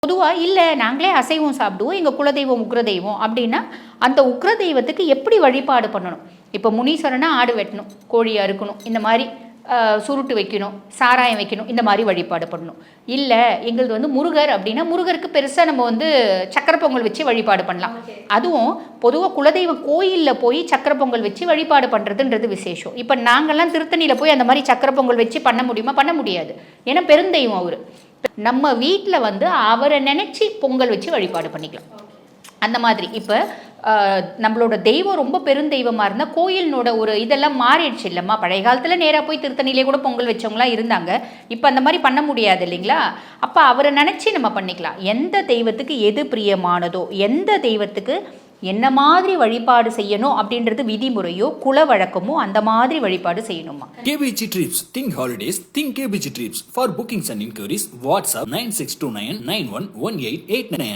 பொதுவாக இல்லை நாங்களே அசைவம் சாப்பிடுவோம், எங்கள் குலதெய்வம் உக்ரதெய்வம் அப்படின்னா அந்த உக்ரதெய்வத்துக்கு எப்படி வழிபாடு பண்ணணும்? இப்போ முனீஸ்வரனா ஆடு வெட்டணும், கோழி அறுக்கணும், இந்த மாதிரி சுருட்டு வைக்கணும், சாராயம் வைக்கணும், இந்த மாதிரி வழிபாடு பண்ணணும். இல்லை எங்களது வந்து முருகர் அப்படின்னா முருகருக்கு பெருசாக நம்ம வந்து சக்கரை பொங்கல் வச்சு வழிபாடு பண்ணலாம். அதுவும் பொதுவாக குலதெய்வ கோயிலில் போய் சக்கரை பொங்கல் வச்சு வழிபாடு பண்ணுறதுன்றது விசேஷம். இப்போ நாங்கள்லாம் திருத்தணியில் போய் அந்த மாதிரி சக்கரை பொங்கல் வச்சு பண்ண முடியுமா? பண்ண முடியாது. ஏன்னா பெருந்தெய்வம் அவர். நம்ம வீட்டில் வந்து அவரை நினச்சி பொங்கல் வச்சு வழிபாடு பண்ணிக்கலாம். அந்த மாதிரி இப்போ நம்மளோட தெய்வம் ரொம்ப பெருந்தெய்வமாக இருந்தால் கோயிலினோட ஒரு இதெல்லாம் மாறிடுச்சு இல்லைம்மா. பழைய காலத்தில் நேராக போய் திருத்தணிலே கூட பொங்கல் வச்சவங்களாம் இருந்தாங்க. இப்போ அந்த மாதிரி பண்ண முடியாது இல்லைங்களா? அப்போ அவரை நினச்சி நம்ம பண்ணிக்கலாம். எந்த தெய்வத்துக்கு எது பிரியமானதோ, எந்த தெய்வத்துக்கு என்ன மாதிரி வழிபாடு செய்யணும் அப்படின்றது விதிமுறையோ குல வழக்கமோ அந்த மாதிரி வழிபாடு செய்யணுமா. KBG Trips. Think holidays. Think KBG Trips. For bookings and inquiries, WhatsApp 9629 911889.